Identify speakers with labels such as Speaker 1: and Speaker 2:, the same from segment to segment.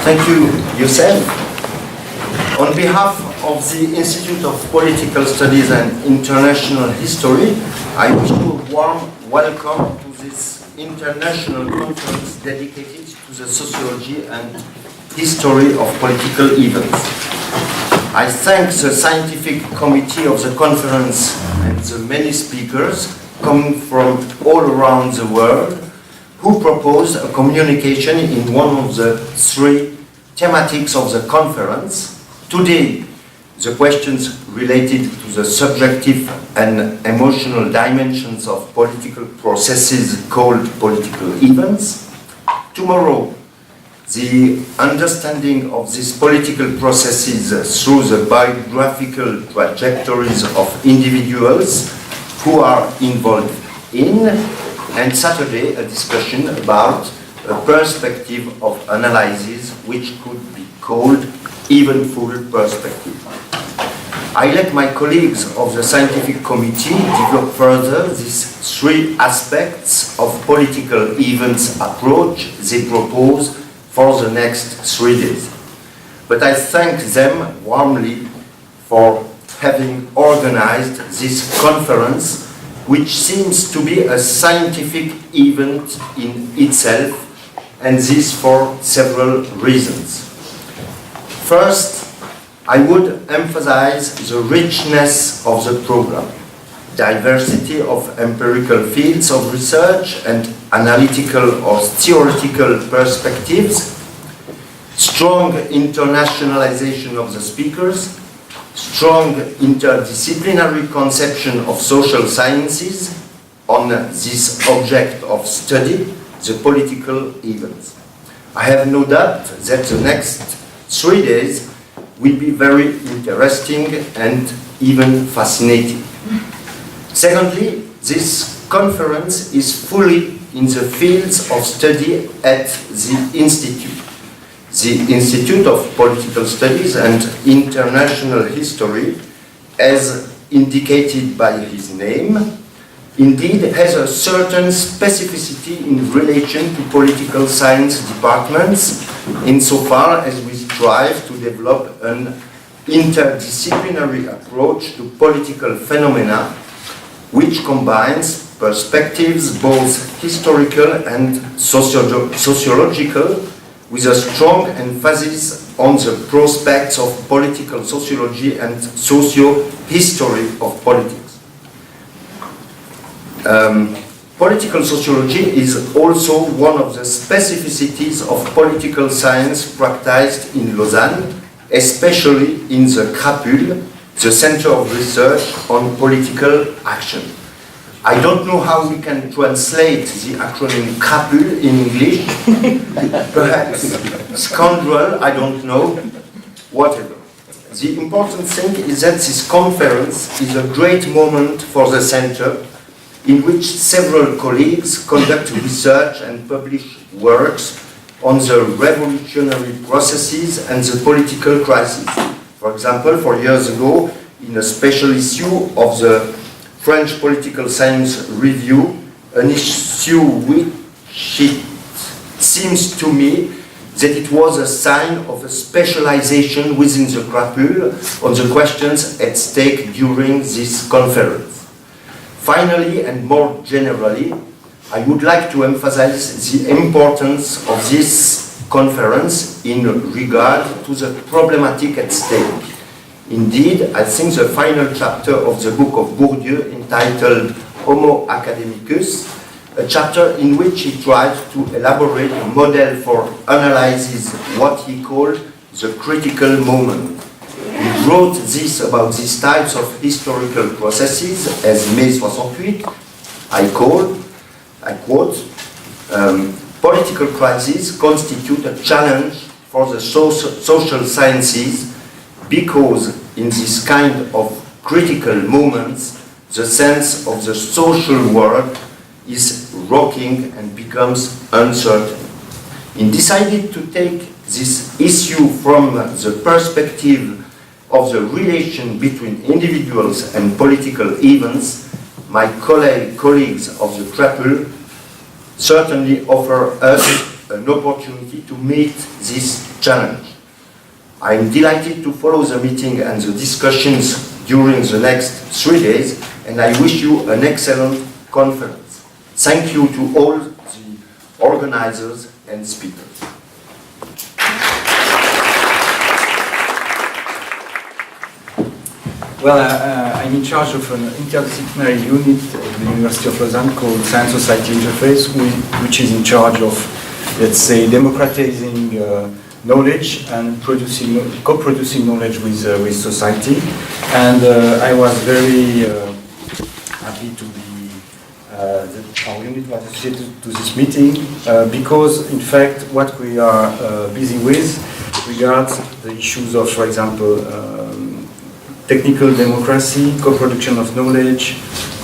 Speaker 1: Thank you, Youssef. On behalf of the Institute of Political Studies and International History, I wish you a warm welcome to this international conference dedicated to the sociology and history of political events. I thank the scientific committee of the conference and the many speakers coming from all around the world who proposed a communication in one of the three thematics of the conference. Today, the questions related to the subjective and emotional dimensions of political processes called political events. Tomorrow, the understanding of these political processes through the biographical trajectories of individuals who are involved in, and Saturday, a discussion about a perspective of analysis which could be called eventful perspective. I let my colleagues of the scientific committee develop further these three aspects of political events approach they propose for the next 3 days. But I thank them warmly for having organized this conference, which seems to be a scientific event in itself, and this for several reasons. First, I would emphasize the richness of the program, diversity of empirical fields of research and analytical or theoretical perspectives, strong internationalization of the speakers, strong interdisciplinary conception of social sciences on this object of study, the political events. I have no doubt that the next 3 days will be very interesting and even fascinating. Secondly, this conference is fully in the fields of study at the Institute. The Institute of Political Studies and International History, as indicated by his name, indeed has a certain specificity in relation to political science departments, insofar as we strive to develop an interdisciplinary approach to political phenomena, which combines perspectives both historical and sociological, with a strong emphasis on the prospects of political sociology and socio-history of politics. Political sociology is also one of the specificities of political science practiced in Lausanne, especially in the CRAPUL, the Center of Research on Political Action. I don't know how we can translate the acronym CRAPUL in English. Perhaps scoundrel, I don't know, whatever. The important thing is that this conference is a great moment for the center, in which several colleagues conduct research and publish works on the revolutionary processes and the political crisis. For example, 4 years ago, in a special issue of the French Political Science Review, an issue which it seems to me that it was a sign of a specialization within the CRAPUL on the questions at stake during this conference. Finally, and more generally, I would like to emphasize the importance of this conference in regard to the problematic at stake. Indeed, I think the final chapter of the book of Bourdieu, entitled Homo Academicus, a chapter in which he tried to elaborate a model for analyzing what he called the critical moment. He wrote this about these types of historical processes as Mai 68, I quote, political crises constitute a challenge for the social sciences because in this kind of critical moments, the sense of the social world is rocking and becomes uncertain. In deciding to take this issue from the perspective of the relation between individuals and political events, my colleagues of the CRAPUL certainly offer us an opportunity to meet this challenge. I'm delighted to follow the meeting and the discussions during the next 3 days, and I wish you an excellent conference. Thank you to all the organizers and speakers.
Speaker 2: Well, I'm in charge of an interdisciplinary unit at the University of Lausanne called Science-Society Interface, which is in charge of, let's say, democratizing knowledge and co-producing knowledge with society. And I was very happy to be that our unit was associated to this meeting because, in fact, what we are busy with regards the issues of, for example, technical democracy, co-production of knowledge,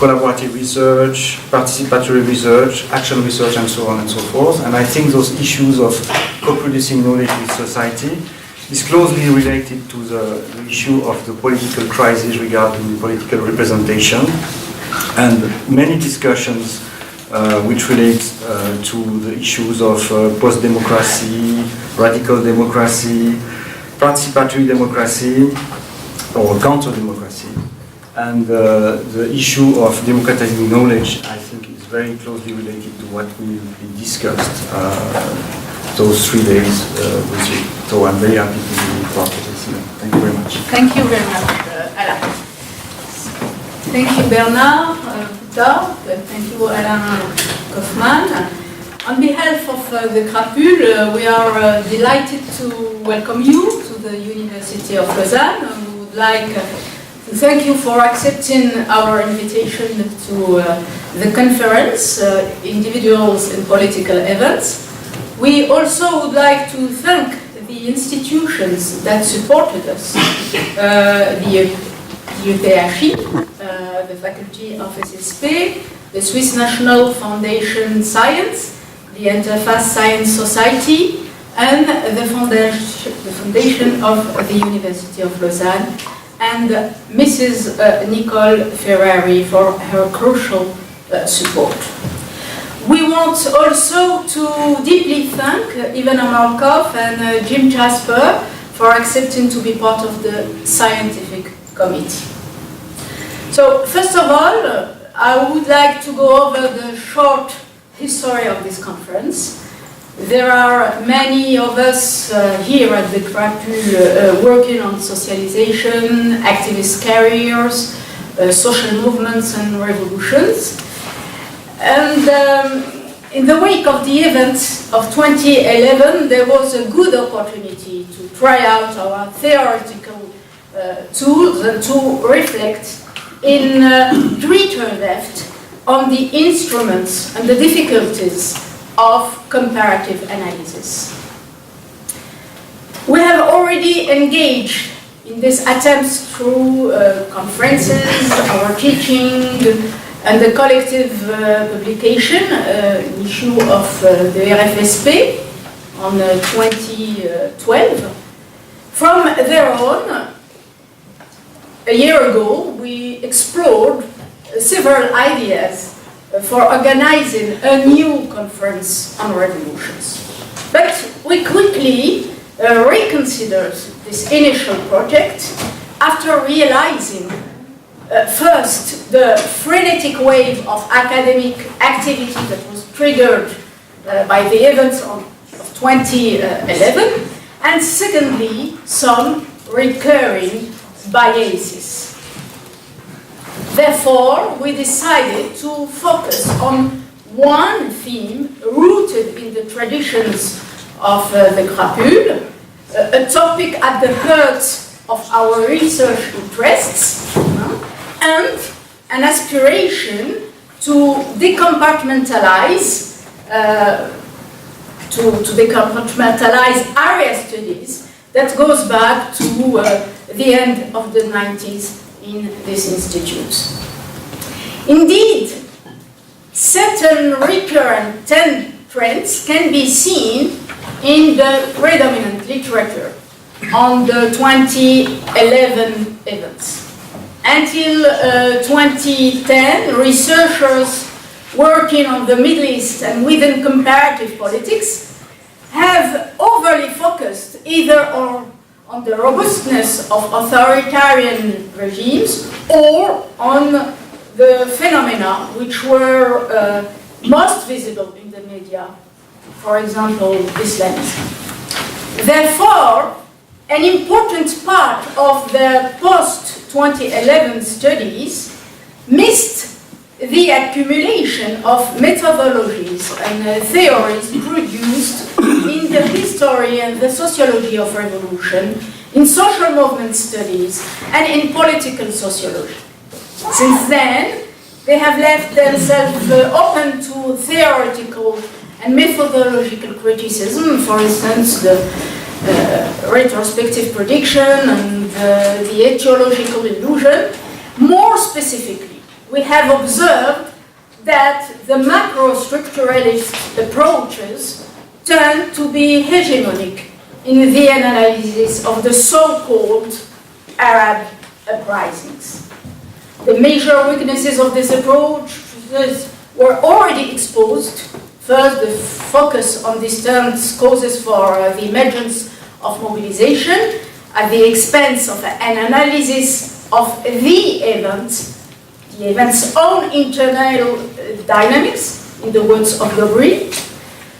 Speaker 2: collaborative research, participatory research, action research, and so on and so forth. And I think those issues of co-producing knowledge with society is closely related to the issue of the political crisis regarding political representation, and many discussions which relate to the issues of post-democracy, radical democracy, participatory democracy, or counter-democracy. And the issue of democratizing knowledge, I think, is very closely related to what will be discussed those 3 days with you. So I'm very happy to be part of this event. Thank you very much.
Speaker 3: Thank you very much, Alain. Thank you, Bernard, Voutat. Thank you, Alain Kaufmann. On behalf of the CRAPUL, we are delighted to welcome you to the University of Lausanne. We would like to thank you for accepting our invitation to the conference, Individuals in Political Events. We also would like to thank the institutions that supported us, the UPHI, the Faculty of SSP, the Swiss National Foundation Science, the Interface Science Society, and the foundation of the University of Lausanne, and Mrs. Nicole Ferrari for her crucial support. We want also to deeply thank Ivan Amarkov and Jim Jasper for accepting to be part of the scientific committee. So, first of all, I would like to go over the short history of this conference. There are many of us here at the CRAPUL working on socialization, activist careers, social movements and revolutions. And in the wake of the events of 2011, there was a good opportunity to try out our theoretical tools and to reflect in greater depth on the instruments and the difficulties of comparative analysis. We have already engaged in these attempts through conferences, our teaching, and the collective publication, issue of the RFSP on 2012. From there on, a year ago, we explored several ideas for organizing a new conference on revolutions. But we quickly reconsidered this initial project after realizing first the frenetic wave of academic activity that was triggered by the events of 2011, and secondly, some recurring biases. Therefore, we decided to focus on one theme rooted in the traditions of the CRAPUL, a topic at the heart of our research interests, and an aspiration to decompartmentalize area studies that goes back to the end of the 90s in this institute. Indeed, certain recurrent trends can be seen in the predominant literature on the 2011 events. Until 2010, researchers working on the Middle East and within comparative politics have overly focused either on the robustness of authoritarian regimes or on the phenomena which were most visible in the media, for example, Islamism. Therefore, an important part of the post-2011 studies missed the accumulation of methodologies and theories produced in the history and the sociology of revolution, in social movement studies, and in political sociology. Since then, they have left themselves open to theoretical and methodological criticism, for instance, the retrospective prediction and the etiological illusion. More specifically, we have observed that the macro-structuralist approaches tend to be hegemonic in the analysis of the so-called Arab uprisings. The major weaknesses of this approach were already exposed. First, the focus on distant causes for the emergence of mobilization at the expense of an analysis of the event's own internal dynamics, in the words of Gobry.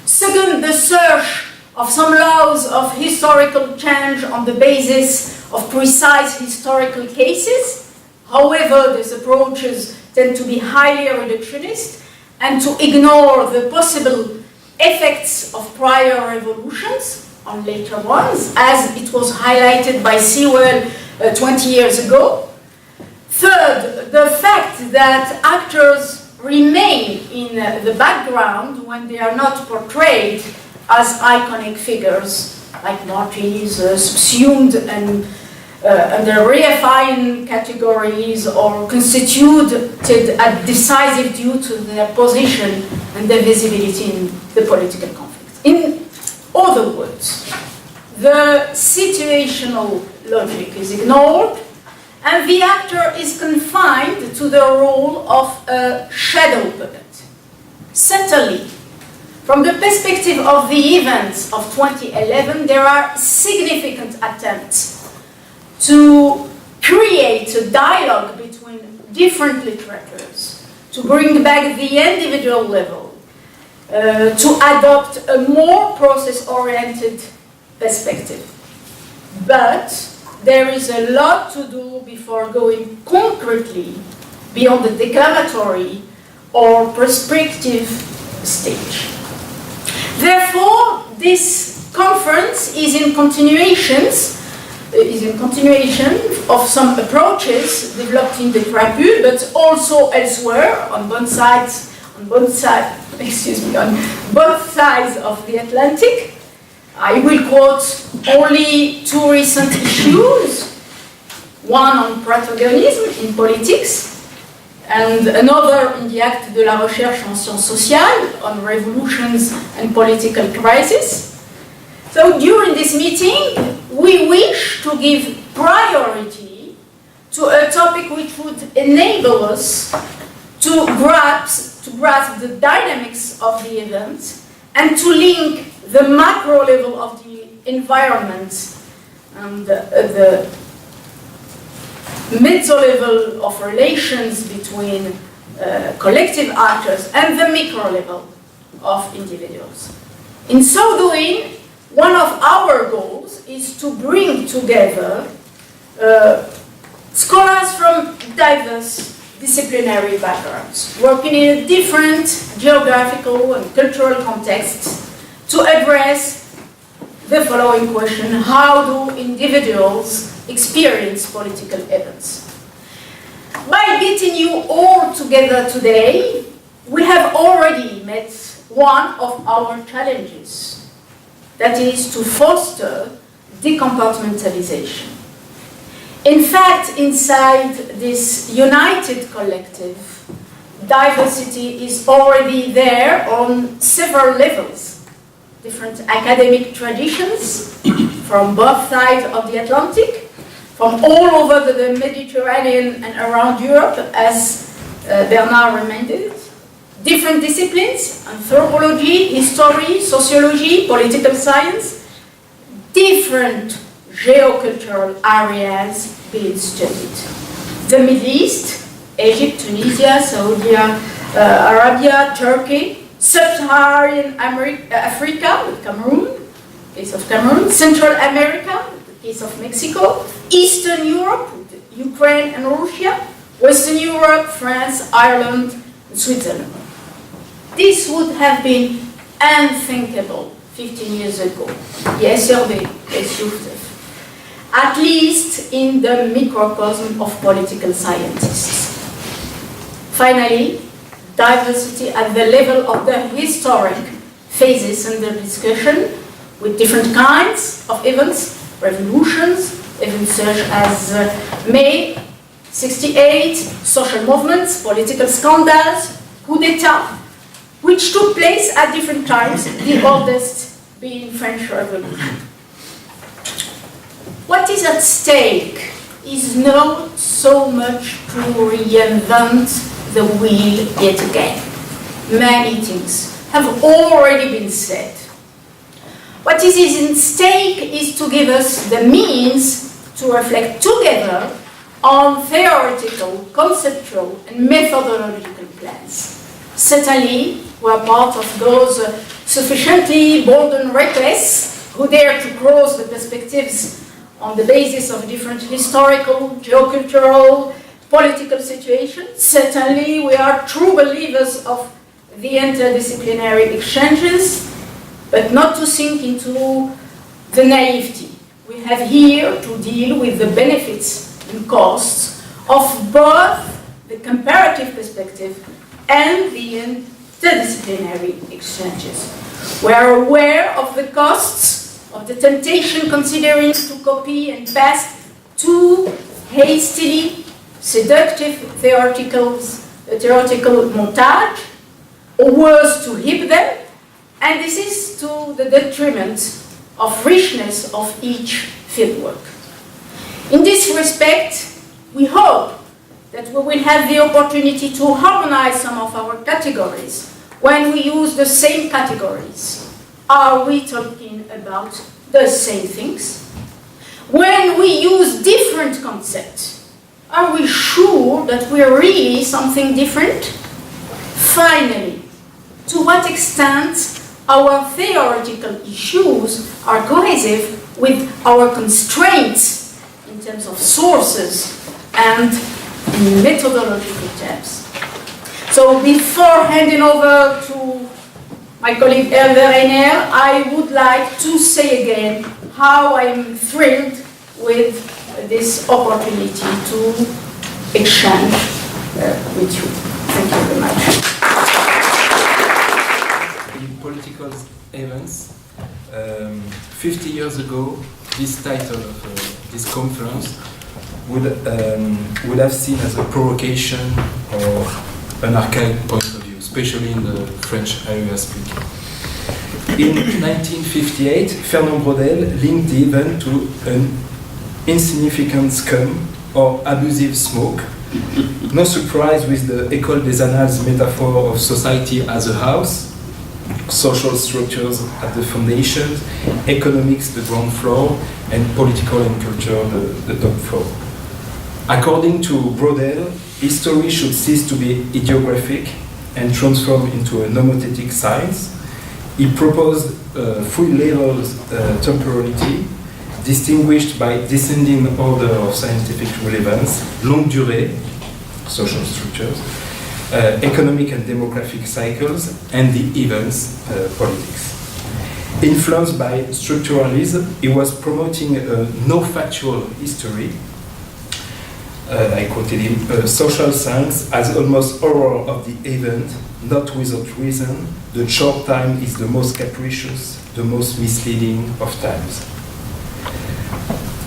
Speaker 3: Second, the search of some laws of historical change on the basis of precise historical cases. However, these approaches tend to be highly reductionist and to ignore the possible effects of prior revolutions on later ones, as it was highlighted by Sewell 20 years ago. Third, the fact that actors remain in the background when they are not portrayed as iconic figures, like martyrs, subsumed and under refined categories or constituted as decisive due to their position and their visibility in the political conflict. In other words, the situational logic is ignored and the actor is confined to the role of a shadow puppet. Certainly, from the perspective of the events of 2011, there are significant attempts to create a dialogue between different literatures, to bring back the individual level, to adopt a more process-oriented perspective. But there is a lot to do before going concretely beyond the declamatory or prescriptive stage. Therefore, this conference is in continuation of some approaches developed in the CRAPUL, but also elsewhere on both sides of the Atlantic. I will quote only two recent issues, one on protagonism in politics, and another in the Acte de la Recherche en Sciences Sociales on revolutions and political crisis. So during this meeting, we wish to give priority to a topic which would enable us to grasp the dynamics of the event and to link the macro level of the environment and the mezzo level of relations between collective actors and the micro level of individuals. In so doing, one of our goals is to bring together scholars from diverse disciplinary backgrounds, working in different geographical and cultural contexts to address the following question: how do individuals experience political events? By getting you all together today, we have already met one of our challenges. That is to foster decompartmentalization. In fact, inside this united collective, diversity is already there on several levels. Different academic traditions from both sides of the Atlantic, from all over the Mediterranean and around Europe, as Bernard reminded, different disciplines, anthropology, history, sociology, political science, different geocultural areas being studied. The Middle East, Egypt, Tunisia, Saudi Arabia, Turkey, Sub-Saharan Africa, with Cameroon, case of Cameroon, Central America, the case of Mexico, Eastern Europe, with Ukraine and Russia, Western Europe, France, Ireland, and Switzerland. This would have been unthinkable 15 years ago. Yes, Hervé, yes, Joseph. At least in the microcosm of political scientists. Finally, diversity at the level of the historic phases under discussion with different kinds of events, revolutions, events such as May 68, social movements, political scandals, coup d'etat, which took place at different times, the oldest being French Revolution. What is at stake is not so much to reinvent the wheel yet again. Many things have already been said. What is at stake is to give us the means to reflect together on theoretical, conceptual, and methodological plans. Certainly, we are part of those sufficiently bold and reckless who dare to cross the perspectives on the basis of different historical, geocultural, political situations. Certainly, we are true believers of the interdisciplinary exchanges, but not to sink into the naivety. We have here to deal with the benefits and costs of both the comparative perspective and the interdisciplinary exchanges. We are aware of the costs of the temptation considering to copy and paste too hastily seductive theoretical montage, or worse, to heap them, and this is to the detriment of richness of each fieldwork. In this respect, we hope that we will have the opportunity to harmonize some of our categories when we use the same categories. Are we talking about the same things? When we use different concepts, are we sure that we are really something different? Finally, to what extent our theoretical issues are cohesive with our constraints in terms of sources and in methodological terms. So before handing over to my colleague Hervé Rayner, I would like to say again how I'm thrilled with this opportunity to exchange with you. Thank you very much.
Speaker 4: In political events, 50 years ago, this title of this conference would have seen as a provocation or an archaic point of view, especially in the French area speaking. In 1958, Fernand Braudel linked the event to an insignificant scum or abusive smoke. No surprise with the École des Annales metaphor of society as a house, social structures at the foundations, economics the ground floor, and political and culture the top floor. According to Braudel, history should cease to be ideographic and transform into a nomothetic science. He proposed 3 levels temporality, distinguished by descending order of scientific relevance, longue durée, social structures, economic and demographic cycles, and the events, politics. Influenced by structuralism, he was promoting a no factual history. I quoted him, social science as almost horror of the event, not without reason. The short time is the most capricious, the most misleading of times.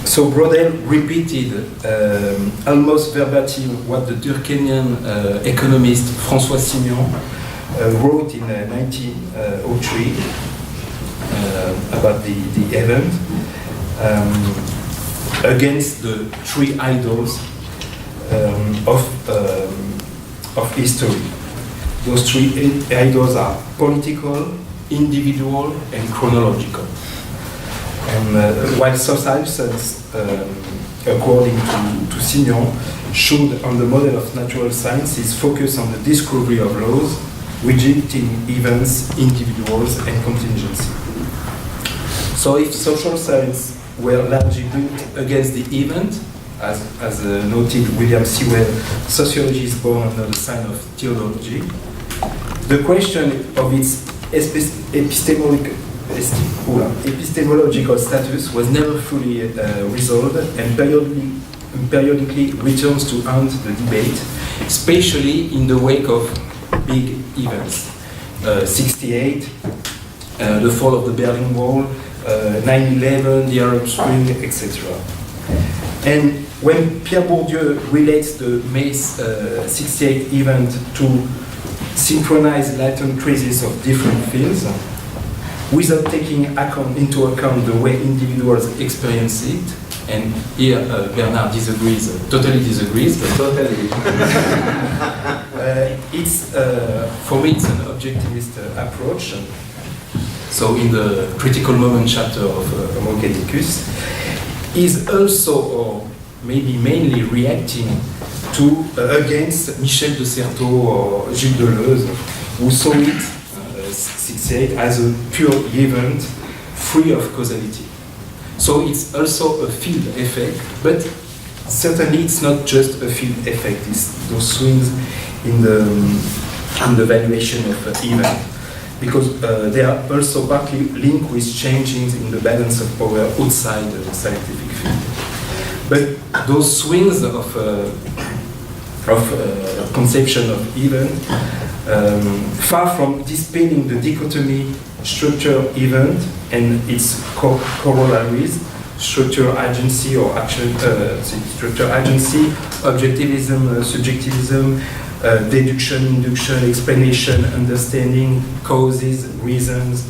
Speaker 4: So Braudel repeated almost verbatim what the Durkheimian economist François Simon wrote in 1903 about the event against the 3 idols of history. Those three ideas are political, individual, and chronological. And while social science, according to Signon, should, on the model of natural science, is focused on the discovery of laws, rejecting events, individuals, and contingency. So if social science were largely built against the event, as noted William Sewell, sociology is born under the sign of theology, the question of its epistemological status was never fully resolved and periodically returns to haunt the debate, especially in the wake of big events. 68, the fall of the Berlin Wall, 9/11, the Arab Spring, etc. And when Pierre Bourdieu relates the May 68 event to synchronize latent crises of different fields, without taking into account the way individuals experience it, and here Bernard disagrees, totally disagrees, but totally. For me, it's an objectivist approach. So in the critical moment chapter of Homo Caudicus, is also, or maybe mainly, reacting to against Michel de Certeau or Gilles Deleuze, who saw it 68 as a pure event, free of causality. So it's also a field effect, but certainly it's not just a field effect. It's those swings in the valuation of event, because they are also partly linked with changes in the balance of power outside the scientific field. But those swings of conception of event, far from dispelling the dichotomy structure-event and its corollaries, structure agency or action, structure agency, objectivism, subjectivism, deduction, induction, explanation, understanding, causes, reasons,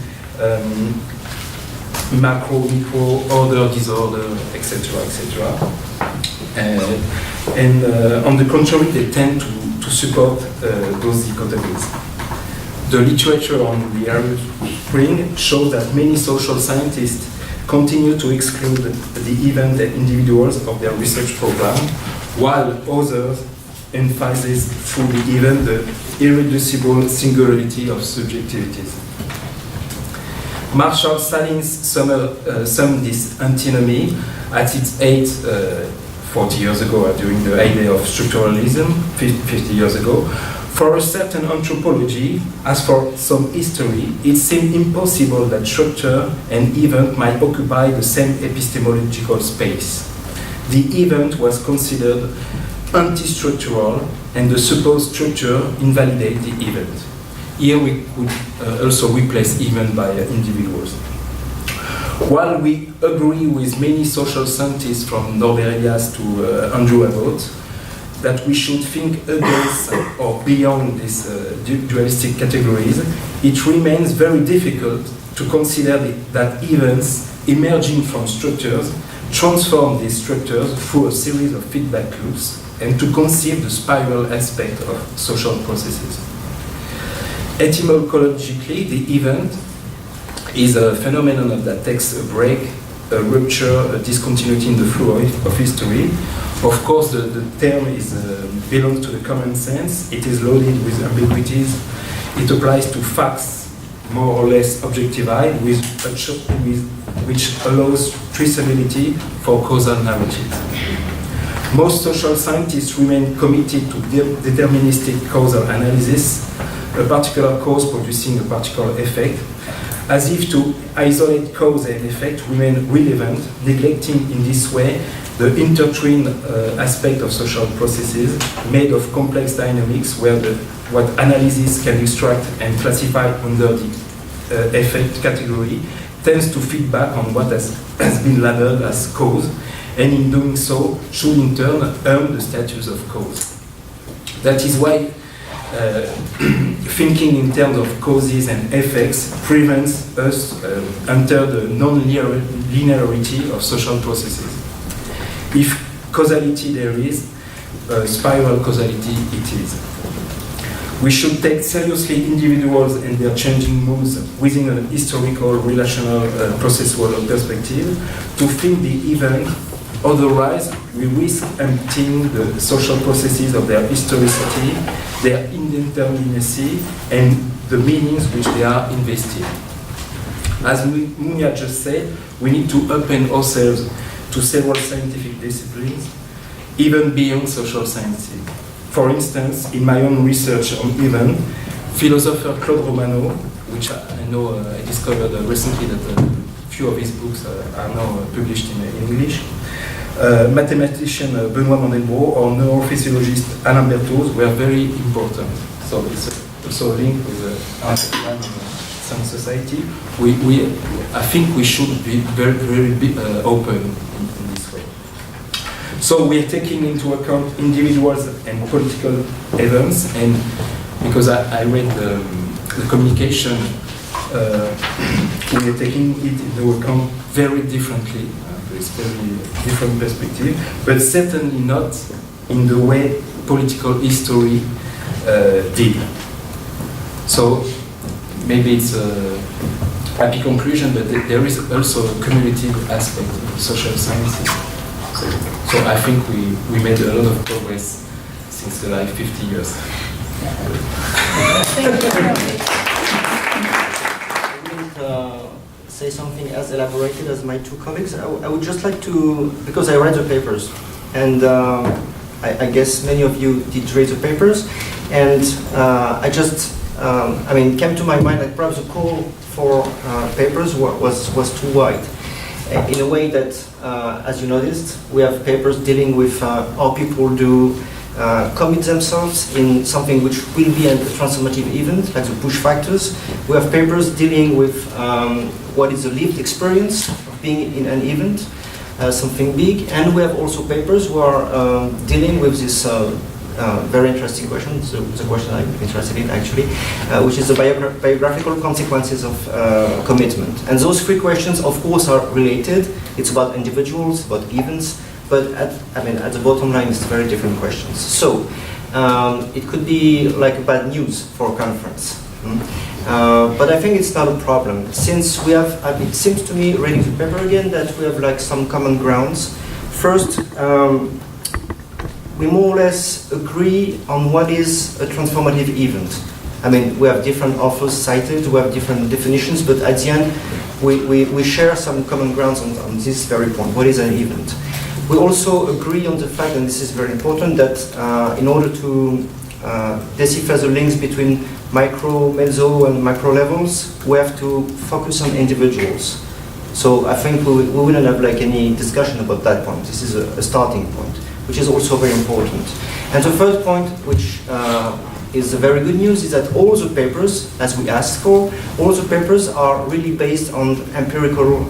Speaker 4: macro, micro, order, disorder, etc., etc. And on the contrary, they tend to support those dichotomies. The literature on the Arab Spring shows that many social scientists continue to exclude the event and individuals of their research program, while others emphasize through the event the irreducible singularity of subjectivities. Marshall Salins summed this antinomy at its height 40 years ago, during the heyday of structuralism, 50 years ago. For a certain anthropology, as for some history, it seemed impossible that structure and event might occupy the same epistemological space. The event was considered anti-structural, and the supposed structure invalidated the event. Here we could also replace event by individuals. While we agree with many social scientists from Norbert Elias to Andrew Abbott that we should think against or beyond these dualistic categories, it remains very difficult to consider that events emerging from structures transform these structures through a series of feedback loops, and to conceive the spiral aspect of social processes. Etymologically, the event is a phenomenon that takes a break, a rupture, a discontinuity in the flow of history. Of course, the term belongs to the common sense. It is loaded with ambiguities. It applies to facts, more or less objectified, which allows traceability for causal narratives. Most social scientists remain committed to deterministic causal analysis, a particular cause producing a particular effect, as if to isolate cause and effect remain relevant, neglecting in this way the intertwined aspect of social processes made of complex dynamics where what analysis can extract and classify under the effect category tends to feed back on what has been labeled as cause, and in doing so should in turn earn the status of cause. That is why thinking in terms of causes and effects prevents us enter the non-linearity of social processes. If causality there is, spiral causality it is. We should take seriously individuals and their changing moods within an historical, relational, processual perspective to think the event. Otherwise, we risk emptying the social processes of their historicity, their indeterminacy, and the meanings which they are invested. As Mounia just said, we need to open ourselves to several scientific disciplines, even beyond social sciences. For instance, in my own research on event, philosopher Claude Romano, which I know I discovered recently that a few of his books are now published in English, mathematician Benoît Mandelbrot or neurophysiologist Alain Berthoz were very important. So it's also a link with Alain Kaufmann and Science Society. I think we should be very open in this way. So we are taking into account individuals and political events, and because I read the communication, we are taking it into account very differently. It's very different perspective, but certainly not in the way political history did. So maybe it's a happy conclusion, but there is also a cumulative aspect of social sciences. So I think we made a lot of progress since the last 50 years.
Speaker 5: Say something as elaborated as my two colleagues. I would just like to, because I read the papers, and I guess many of you did read the papers, and I just, came to my mind that perhaps the call for papers was too wide. In a way that, as you noticed, we have papers dealing with how people do commit themselves in something which will be a transformative event, like the push factors. We have papers dealing with what is the lived experience of being in an event, something big, and we have also papers who are dealing with this very interesting question, the question I'm interested in actually, which is the biographical consequences of commitment. And those three questions, of course, are related. It's about individuals, about events, but at the bottom line, it's very different questions. So it could be like bad news for a conference. But I think it's not a problem, since we have, it seems to me, reading the paper again, that we have like some common grounds. First, we more or less agree on what is a transformative event. I mean, we have different authors cited, we have different definitions, but at the end, we share some common grounds on this very point. What is an event? We also agree on the fact, and this is very important, that in order to decipher the links between micro, meso, and macro levels, we have to focus on individuals. So I think we wouldn't have like any discussion about that point. This is a starting point, which is also very important. And the third point, which is very good news, is that all the papers, as we asked for, all the papers are really based on empirical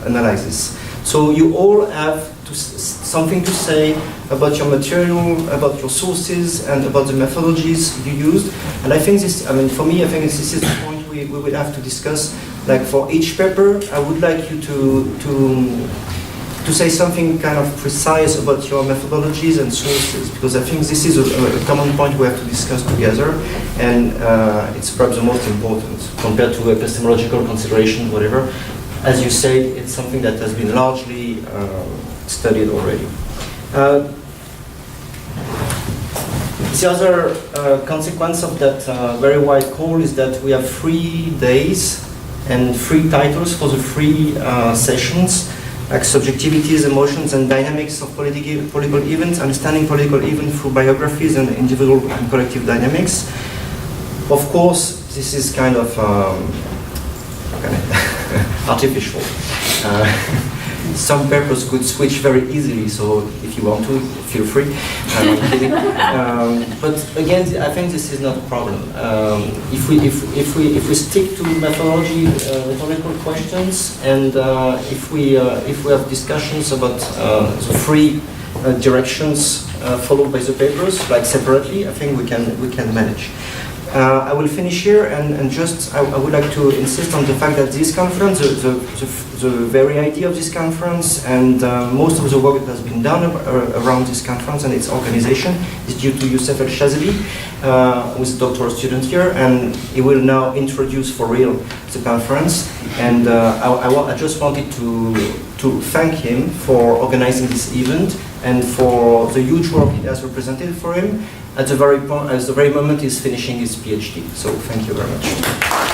Speaker 5: analysis. So you all have something to say about your material, about your sources, and about the methodologies you used. And I think this, for me, I think this is the point we would have to discuss. Like for each paper, I would like you to say something kind of precise about your methodologies and sources, because I think this is a common point we have to discuss together, and it's perhaps the most important compared to epistemological consideration, whatever. As you say, it's something that has been largely studied already. The other consequence of that very wide call is that we have 3 days and 3 titles for the 3 sessions, like subjectivities, emotions, and dynamics of political events, understanding political events through biographies and individual and collective dynamics. Of course, this is kind of artificial. Some papers could switch very easily, so if you want to, feel free. But again, I think this is not a problem. If we stick to methodological questions, and if we have discussions about the 3 directions followed by the papers, like separately, I think we can manage. I will finish here and just I would like to insist on the fact that this conference, the very idea of this conference and most of the work that has been done around this conference and its organization is due to Youssef El-Shazali, who is a doctoral student here, and he will now introduce for real the conference. And I just wanted to thank him for organizing this event and for the huge work it has represented for him at the very moment he's finishing his PhD. So thank you very much.